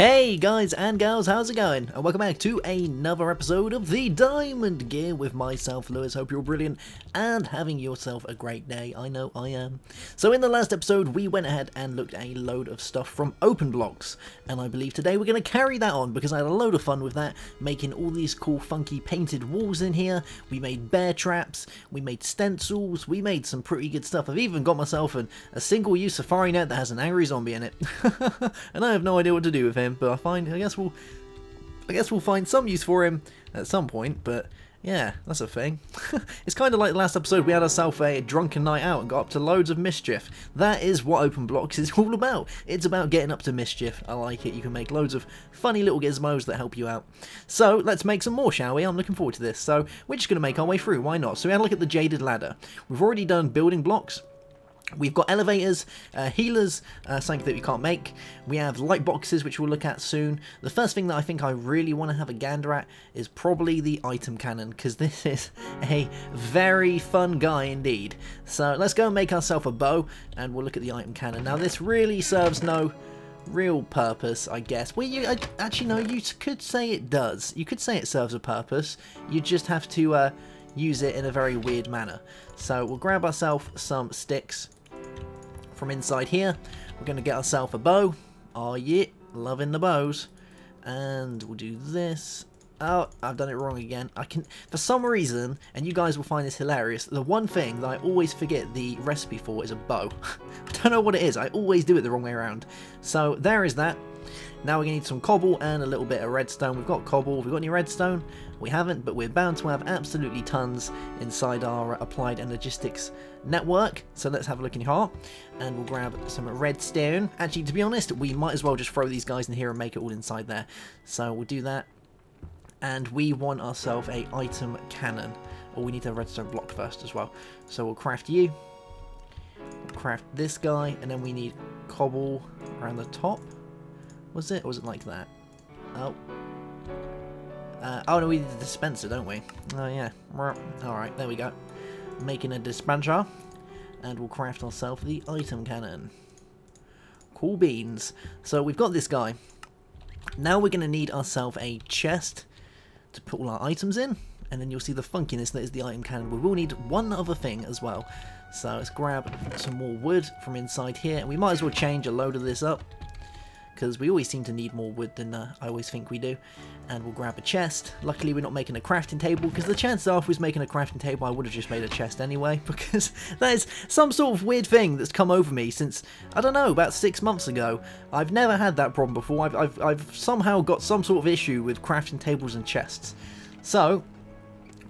Hey guys and gals, how's it going? And welcome back to another episode of the Diamond Gear with myself, Lewis. Hope you're brilliant and having yourself a great day. I know I am. So in the last episode, we went ahead and looked at a load of stuff from open blocks. And I believe today we're going to carry that on because I had a load of fun with that, making all these cool funky painted walls in here. We made bear traps, we made stencils, we made some pretty good stuff. I've even got myself a single-use safari net that has an angry zombie in it. And I have no idea what to do with him, but I guess we'll find some use for him at some point. But yeah, that's a thing. It's kind of like the last episode. We had ourselves a drunken night out and got up to loads of mischief. That is what open blocks is all about. It's about getting up to mischief. I like it. You can make loads of funny little gizmos that help you out. So let's make some more, shall we? I'm looking forward to this. So we're just going to make our way through. Why not? So we had a look at the jaded ladder. We've already done building blocks. We've got elevators, healers, something that we can't make. We have light boxes, which we'll look at soon. The first thing that I think I really want to have a gander at is probably the item cannon, because this is a very fun guy indeed. So let's go and make ourselves a bow, and we'll look at the item cannon. Now this really serves no real purpose, I guess. Well, actually no, you could say it does. You could say it serves a purpose. You just have to use it in a very weird manner. So we'll grab ourselves some sticks from inside here. We're going to get ourselves a bow. Oh yeah, loving the bows. And we'll do this. Oh, I've done it wrong again. For some reason, and you guys will find this hilarious, the one thing that I always forget the recipe for is a bow. I don't know what it is. I always do it the wrong way around. So there is that. Now we're going to need some cobble and a little bit of redstone. We've got cobble. Have we got any redstone? We haven't, but we're bound to have absolutely tons inside our applied and logistics network. So let's have a look in here, and we'll grab some redstone. Actually, to be honest, we might as well just throw these guys in here and make it all inside there. So we'll do that. And we want ourselves a item cannon. Or we need a redstone block first as well. So we'll craft you. We'll craft this guy, and then we need cobble around the top. Was it? Or was it like that? Oh. Oh no, we need the dispenser, don't we? Oh yeah. Alright, there we go. Making a dispenser. And we'll craft ourselves the item cannon. Cool beans. So we've got this guy. Now we're going to need ourselves a chest to put all our items in. And then you'll see the funkiness that is the item cannon. We will need one other thing as well. So let's grab some more wood from inside here. And we might as well change a load of this up, because we always seem to need more wood than I always think we do. And we'll grab a chest. Luckily we're not making a crafting table, because the chances are if we was making a crafting table I would have just made a chest anyway, because that is some sort of weird thing that's come over me since, I don't know, about 6 months ago. I've never had that problem before. I've somehow got some sort of issue with crafting tables and chests. So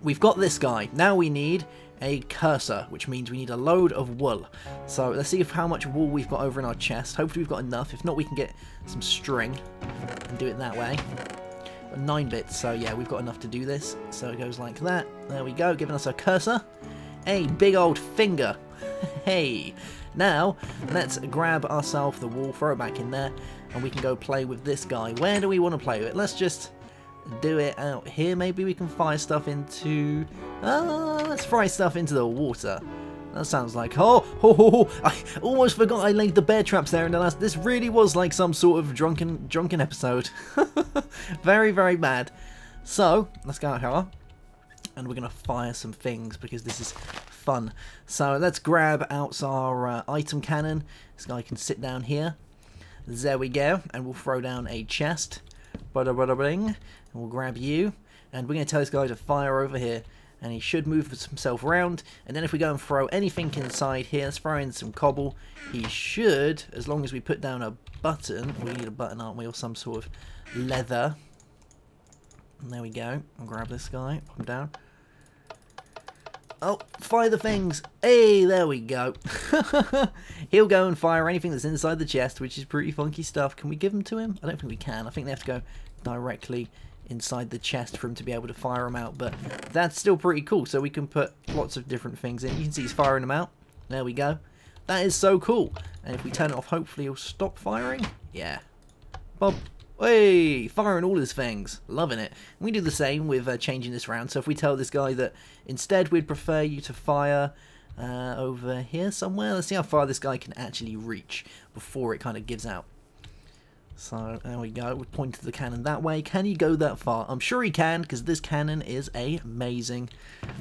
we've got this guy. Now we need a cursor, which means we need a load of wool. So let's see how much wool we've got over in our chest. Hopefully we've got enough. If not, we can get some string and do it that way. But 9 bits, so yeah, we've got enough to do this. So it goes like that. There we go, giving us a cursor. A big old finger. Hey. Now, let's grab ourselves the wool, throw it back in there, and we can go play with this guy. Where do we want to play with it? Let's just do it out here. Maybe we can fire stuff into... let's fry stuff into the water. That sounds like... I almost forgot I laid the bear traps there in the last... This really was like some sort of drunken episode. Very, very bad. So, let's go out here. And we're going to fire some things because this is fun. So, let's grab out our item cannon. This guy can sit down here. There we go. And we'll throw down a chest. Bada bada bing. And we'll grab you. And we're going to tell this guy to fire over here. And he should move himself around. And then if we go and throw anything inside here, let's throw in some cobble. He should, as long as we put down a button. We need a button, aren't we? Or some sort of leather. And there we go. I'll grab this guy. Put him down. Oh, fire the things. Hey, there we go. He'll go and fire anything that's inside the chest, which is pretty funky stuff. Can we give them to him? I don't think we can. I think they have to go directly inside the chest for him to be able to fire them out, but that's still pretty cool. So we can put lots of different things in. You can see he's firing them out. There we go. That is so cool. And if we turn it off, hopefully he'll stop firing. Yeah. Bob. Hey, firing all his things. Loving it. We do the same with changing this round. So if we tell this guy that instead we'd prefer you to fire over here somewhere. Let's see how far this guy can actually reach before it kind of gives out. So there we go. We pointed the cannon that way. Can he go that far? I'm sure he can, because this cannon is amazing.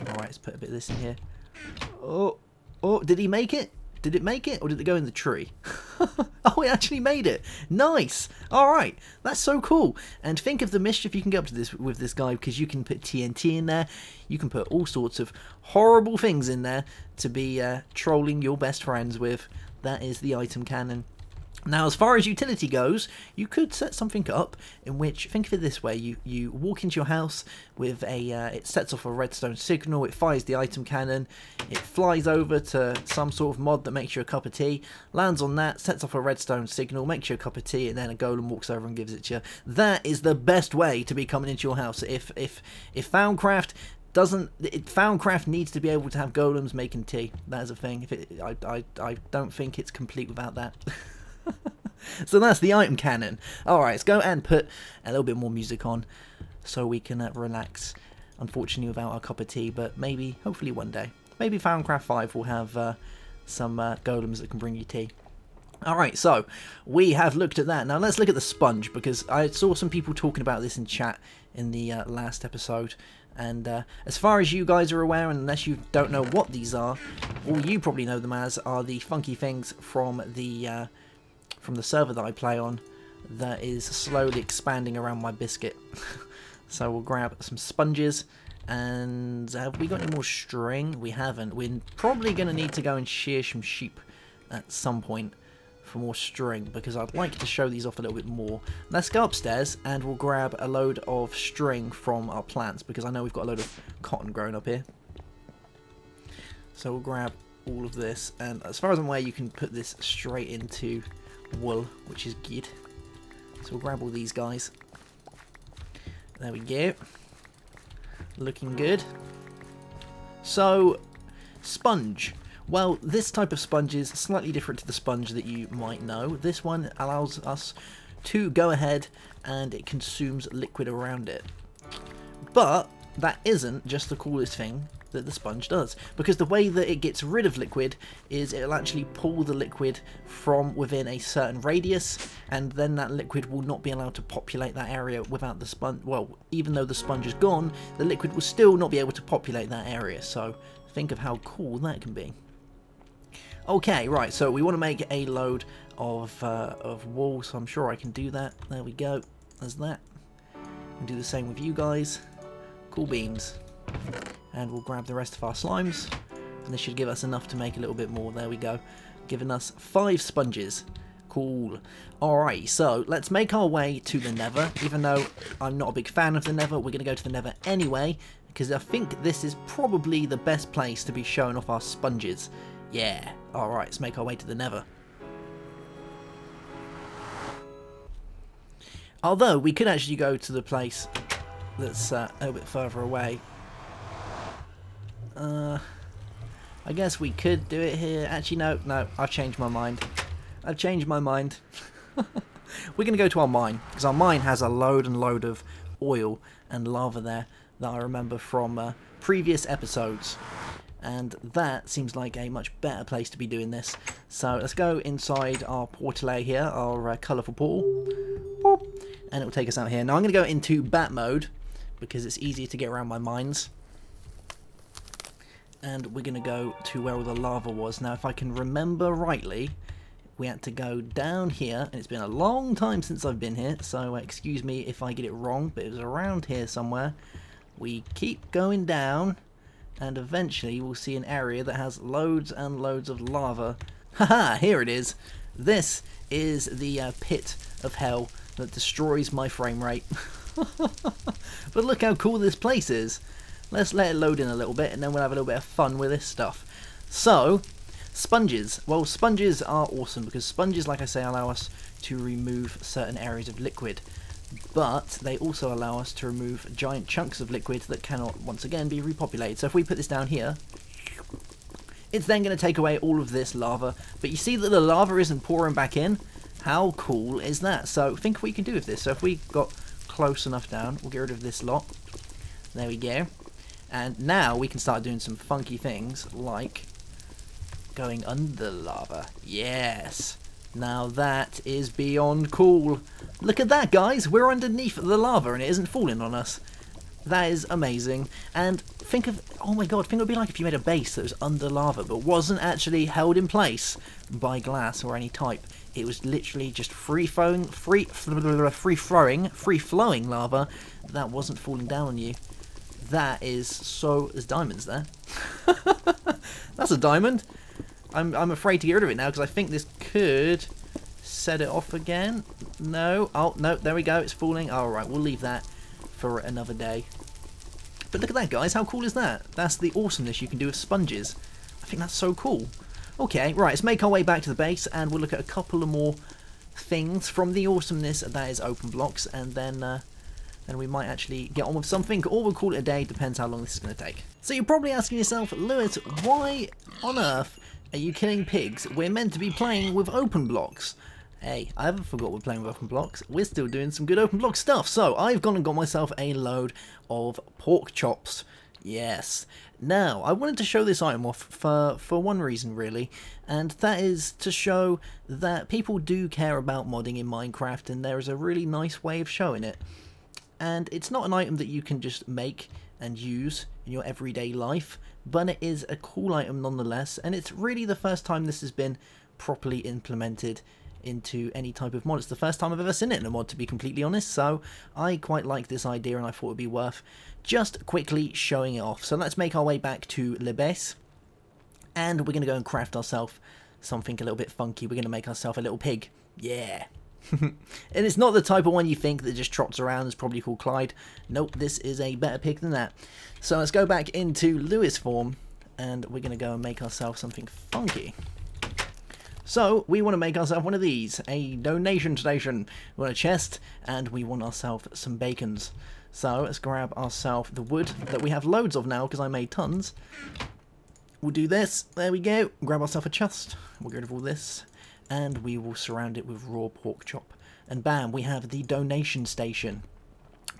Alright, let's put a bit of this in here. Oh, did he make it? Did it make it, or did it go in the tree? Oh, it actually made it. Nice. Alright, that's so cool. And think of the mischief you can get up to this with this guy, because you can put TNT in there. You can put all sorts of horrible things in there to be trolling your best friends with. That is the item cannon. Now, as far as utility goes, you could set something up in which, think of it this way, you walk into your house with a, it sets off a redstone signal, it fires the item cannon, it flies over to some sort of mod that makes you a cup of tea, lands on that, sets off a redstone signal, makes you a cup of tea, and then a golem walks over and gives it to you. That is the best way to be coming into your house. If Foundcraft Foundcraft needs to be able to have golems making tea. That is a thing. I don't think it's complete without that. So that's the item cannon. Alright, let's go and put a little bit more music on so we can relax. Unfortunately without our cup of tea, but maybe, hopefully one day. Maybe Foundcraft 5 will have some golems that can bring you tea. Alright, so we have looked at that. Now let's look at the sponge, because I saw some people talking about this in chat in the last episode. And as far as you guys are aware, and unless you don't know what these are, all you probably know them as are the funky things from the server that I play on that is slowly expanding around my biscuit. So we'll grab some sponges, and have we got any more string? We haven't. We're probably going to need to go and shear some sheep at some point for more string, because I'd like to show these off a little bit more. Let's go upstairs and we'll grab a load of string from our plants, because I know we've got a load of cotton growing up here. So we'll grab all of this, and as far as I'm aware you can put this straight into wool, which is good. So we'll grab all these guys. There we go. Looking good. So, sponge. Well, this type of sponge is slightly different to the sponge that you might know. This one allows us to go ahead and it consumes liquid around it. But that isn't just the coolest thing that the sponge does, because the way that it gets rid of liquid is it'll actually pull the liquid from within a certain radius, and then that liquid will not be allowed to populate that area without the sponge. Well, even though the sponge is gone, the liquid will still not be able to populate that area. So think of how cool that can be. Okay, right, so we want to make a load of wool, so I'm sure I can do that. There we go, there's that. And do the same with you guys. Cool beans. And we'll grab the rest of our slimes, and this should give us enough to make a little bit more. There we go, giving us 5 sponges. Cool. Alright, so let's make our way to the Nether. Even though I'm not a big fan of the Nether, we're going to go to the Nether anyway, because I think this is probably the best place to be showing off our sponges. Yeah, alright, let's make our way to the Nether. Although, we could actually go to the place that's a little bit further away. I guess we could do it here. Actually, no, I've changed my mind. I've changed my mind. We're going to go to our mine, because our mine has a load and load of oil and lava there that I remember from previous episodes. And that seems like a much better place to be doing this. So let's go inside our portal here, our colourful portal. Boop, and it will take us out here. Now I'm going to go into bat mode, because it's easier to get around my mines. And we're going to go to where all the lava was. Now if I can remember rightly, we had to go down here, and it's been a long time since I've been here, so excuse me if I get it wrong, but it was around here somewhere. We keep going down, and eventually we'll see an area that has loads and loads of lava. Haha, here it is. This is the pit of hell that destroys my frame rate. But look how cool this place is. Let's let it load in a little bit, and then we'll have a little bit of fun with this stuff. So, sponges. Well, sponges are awesome, because sponges, like I say, allow us to remove certain areas of liquid. But they also allow us to remove giant chunks of liquid that cannot, once again, be repopulated. So if we put this down here, it's then going to take away all of this lava. But you see that the lava isn't pouring back in? How cool is that? So think what we can do with this. So if we got close enough down, we'll get rid of this lot. There we go. And now we can start doing some funky things like going under lava. Yes. Now that is beyond cool. Look at that, guys. We're underneath the lava and it isn't falling on us. That is amazing. And think of, oh my god, think it would be like if you made a base that was under lava but wasn't actually held in place by glass or any type. It was literally just free-flowing lava that wasn't falling down on you. That is so... There's diamonds there. That's a diamond. I'm afraid to get rid of it now because I think this could set it off again. No. Oh, no. There we go. It's falling. All right. We'll leave that for another day. But look at that, guys. How cool is that? That's the awesomeness you can do with sponges. I think that's so cool. Okay, right. Let's make our way back to the base and we'll look at a couple of more things from the awesomeness that is open blocks, and then we might actually get on with something, or we'll call it a day. Depends how long this is going to take. So you're probably asking yourself, Lewis, why on earth are you killing pigs? We're meant to be playing with open blocks. Hey, I haven't forgot we're playing with open blocks. We're still doing some good open block stuff. So I've gone and got myself a load of pork chops. Yes. Now, I wanted to show this item off for one reason, really, and that is to show that people do care about modding in Minecraft, and there is a really nice way of showing it. And it's not an item that you can just make and use in your everyday life, but it is a cool item nonetheless, and it's really the first time this has been properly implemented into any type of mod. It's the first time I've ever seen it in a mod, to be completely honest, so I quite like this idea and I thought it would be worth just quickly showing it off. So let's make our way back to Le Base, and we're going to go and craft ourselves something a little bit funky. We're going to make ourselves a little pig. Yeah. And it's not the type of one you think that just trots around. It's probably called Clyde. Nope, this is a better pig than that. So let's go back into Lewis form, and we're going to go and make ourselves something funky. So we want to make ourselves one of these, a donation station. We want a chest, and we want ourselves some bacons. So let's grab ourselves the wood that we have loads of now because I made tons. We'll do this. There we go. Grab ourselves a chest. We'll get rid of all this, and we will surround it with raw pork chop. And bam, we have the donation station.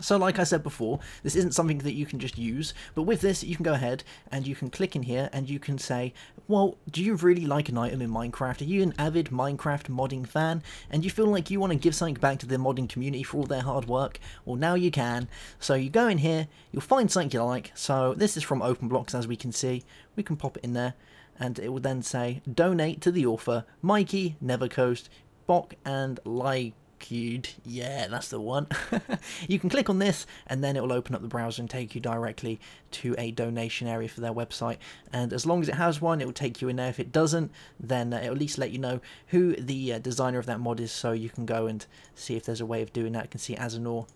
So like I said before, this isn't something that you can just use, but with this you can go ahead and you can click in here and you can say, well, do you really like an item in Minecraft? Are you an avid Minecraft modding fan and you feel like you want to give something back to the modding community for all their hard work? Well, now you can. So you go in here, you'll find something you like. So this is from Open Blocks, as we can see. We can pop it in there and it will then say donate to the author Mikey, Nevercoast, Bok and Like. Yeah, that's the one. You can click on this and then it will open up the browser and take you directly to a donation area for their website, and as long as it has one it will take you in there. If it doesn't, then it will at least let you know who the designer of that mod is, so you can go and see if there's a way of doing that. You can see Azanor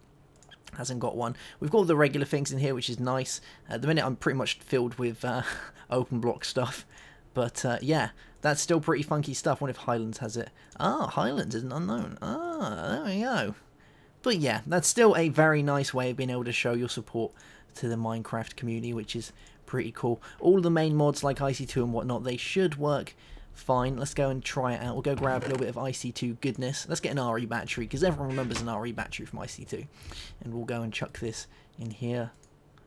hasn't got one. We've got all the regular things in here, which is nice. At the minute I'm pretty much filled with open block stuff, but yeah, that's still pretty funky stuff. I wonder if Highlands has it. Ah, Highlands isn't unknown. Ah, there we go. But yeah, that's still a very nice way of being able to show your support to the Minecraft community, which is pretty cool. All the main mods like IC2 and whatnot, they should work fine. Let's go and try it out. We'll go grab a little bit of IC2 goodness. Let's get an RE battery, because everyone remembers an RE battery from IC2. And we'll go and chuck this in here.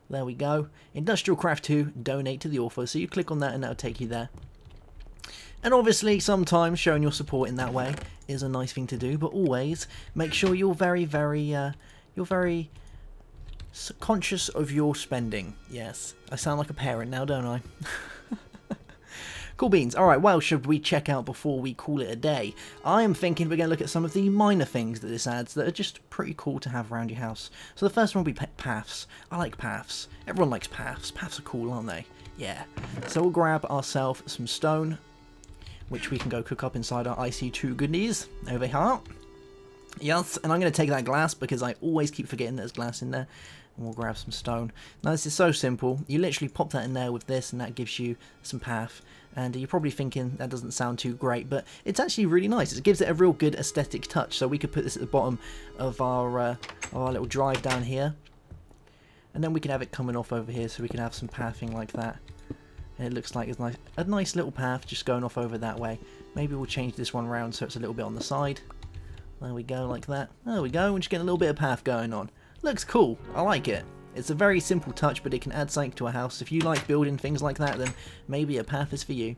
There we go. Industrial Craft 2, donate to the author. So you click on that and that'll take you there. And obviously sometimes showing your support in that way is a nice thing to do, but always make sure you're very conscious of your spending. Yes, I sound like a parent now, don't I? Cool beans. Alright, well, should we check out before we call it a day? I am thinking we're going to look at some of the minor things that this adds that are just pretty cool to have around your house. So the first one will be paths. I like paths. Everyone likes paths. Paths are cool, aren't they? Yeah. So we'll grab ourselves some stone, which we can go cook up inside our IC2 goodies over here. Yes, and I'm going to take that glass because I always keep forgetting there's glass in there. And we'll grab some stone. Now this is so simple. You literally pop that in there with this and that gives you some path. And you're probably thinking that doesn't sound too great, but it's actually really nice. It gives it a real good aesthetic touch. So we could put this at the bottom of our little drive down here. And then we can have it coming off over here so we can have some pathing like that. And it looks like it's a nice little path just going off over that way. Maybe we'll change this one around so it's a little bit on the side. There we go, like that. There we go, we're just getting a little bit of path going on. Looks cool, I like it. It's a very simple touch, but it can add something to a house. If you like building things like that, then maybe a path is for you.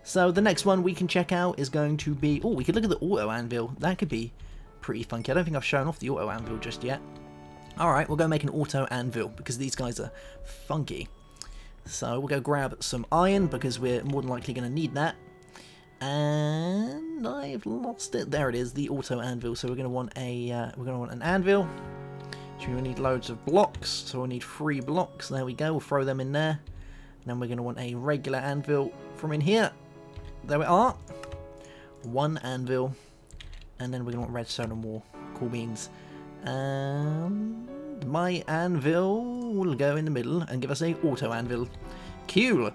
So the next one we can check out is going to be... Oh, we could look at the auto anvil. That could be pretty funky. I don't think I've shown off the auto anvil just yet. Alright, we'll go make an auto anvil because these guys are funky. So we'll go grab some iron because we're more than likely going to need that. And I've lost it. There it is, the auto anvil. So we're going to want an anvil. So we'll need loads of blocks. So we'll need 3 blocks. There we go. We'll throw them in there. And then we're going to want a regular anvil from in here. There we are. 1 anvil. And then we're going to want redstone and more. Cool beans. And my anvil will go in the middle and give us a auto anvil. Cool.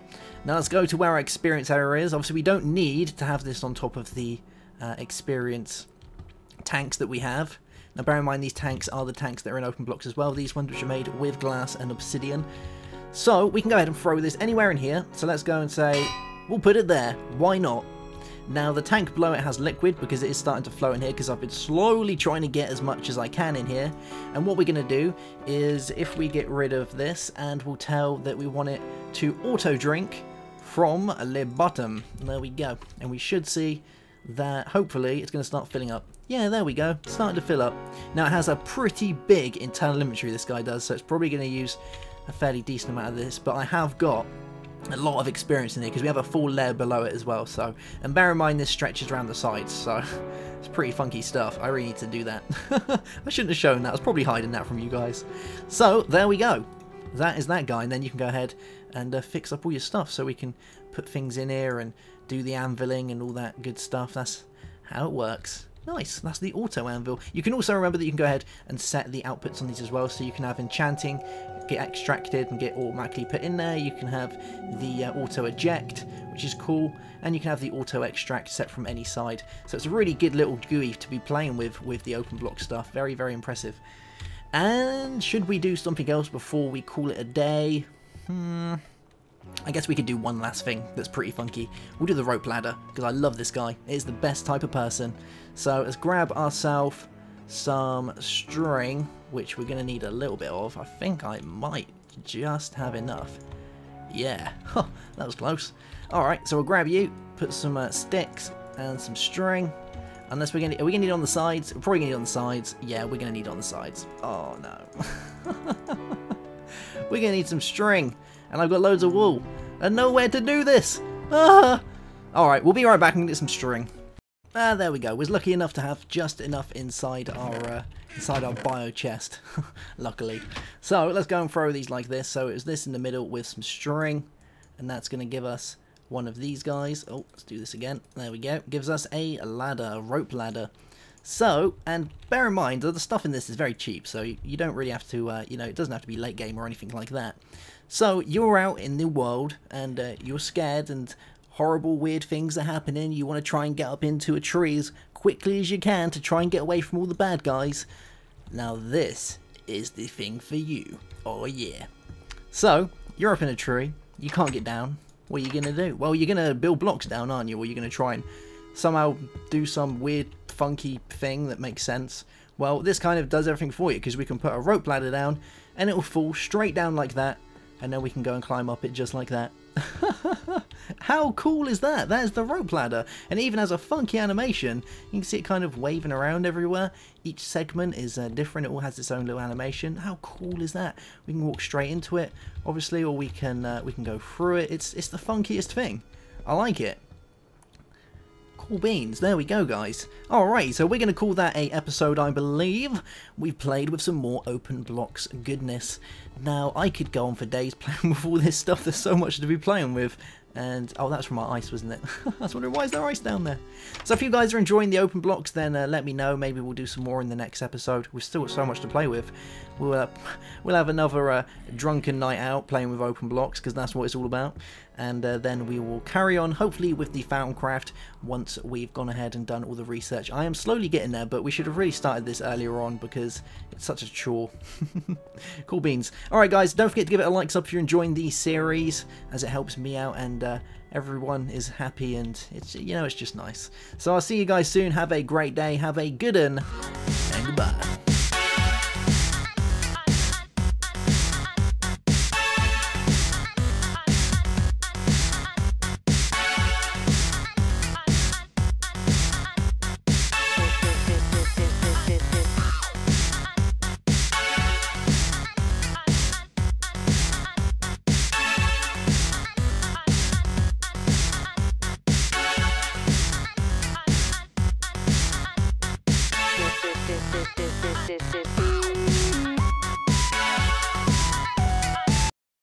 Now let's go to where our experience area is. Obviously we don't need to have this on top of the experience tanks that we have. Now bear in mind these tanks are the tanks that are in open blocks as well. These ones which are made with glass and obsidian. So we can go ahead and throw this anywhere in here. So let's go and say, we'll put it there. Why not? Now the tank below it has liquid because it is starting to flow in here because I've been slowly trying to get as much as I can in here. And what we're going to do is if we get rid of this and we'll tell that we want it to auto drink from the bottom. There we go. And we should see that hopefully it's going to start filling up. Yeah, there we go. It's starting to fill up. Now it has a pretty big internal inventory, this guy does, so it's probably going to use a fairly decent amount of this, but I have got a lot of experience in here because we have a full layer below it as well. So, and bear in mind this stretches around the sides, so it's pretty funky stuff. I really need to do that. I shouldn't have shown that. I was probably hiding that from you guys. So there we go. That is that guy, and then you can go ahead and fix up all your stuff so we can put things in here and do the anviling and all that good stuff. That's how it works. Nice, that's the auto anvil. You can also remember that you can go ahead and set the outputs on these as well, so you can have enchanting get extracted and get automatically put in there. You can have the auto eject, which is cool, and you can have the auto extract set from any side. So it's a really good little GUI to be playing with the open block stuff. Very, very impressive. And should we do something else before we call it a day? I guess we could do one last thing that's pretty funky. We'll do the rope ladder, because I love this guy. It is the best type of person. So let's grab ourselves some string, which we're going to need a little bit of. I think I might just have enough. Yeah, that was close. Alright, so we'll grab you, put some sticks and some string. Unless are we going to need it on the sides? We're probably going to need it on the sides. Yeah, we're going to need it on the sides. Oh no. We're going to need some string. And I've got loads of wool. And nowhere to do this. Ah! Alright, we'll be right back and get some string. Ah, there we go. Was lucky enough to have just enough inside our bio chest. Luckily. So let's go and throw these like this. So it's this in the middle with some string. And that's going to give us one of these guys. Oh, let's do this again. There we go. Gives us a ladder, a rope ladder. So, and bear in mind that the stuff in this is very cheap. So you don't really have to, you know, it doesn't have to be late game or anything like that. So you're out in the world and you're scared and horrible weird things are happening. You want to try and get up into a tree as quickly as you can to try and get away from all the bad guys. Now this is the thing for you. Oh yeah. So you're up in a tree. You can't get down. What are you going to do? Well, you're going to build blocks down, aren't you? Or you're going to try and somehow do some weird funky thing that makes sense. Well, this kind of does everything for you because we can put a rope ladder down and it will fall straight down like that. And then we can go and climb up it just like that. How cool is that? That is the rope ladder. And it even has a funky animation. You can see it kind of waving around everywhere. Each segment is different. It all has its own little animation. How cool is that? We can walk straight into it, obviously, or we can go through it. It's the funkiest thing. I like it. Cool beans. There we go, guys. Alright, so we're going to call that a episode, I believe. We've played with some more open blocks goodness. Now, I could go on for days playing with all this stuff. There's so much to be playing with. And, oh, that's from our ice, wasn't it? I was wondering, why is there ice down there? So if you guys are enjoying the open blocks, then let me know. Maybe we'll do some more in the next episode. We've still got so much to play with. We'll have another drunken night out playing with open blocks, because that's what it's all about. And then we will carry on, hopefully, with the fountain craft once we've gone ahead and done all the research. I am slowly getting there, but we should have really started this earlier on, because it's such a chore. Cool beans. Alright, guys, don't forget to give it a like up if you're enjoying the series, as it helps me out, and everyone is happy, and it's, you know, it's just nice. So I'll see you guys soon. Have a great day. Have a good one, and goodbye. this.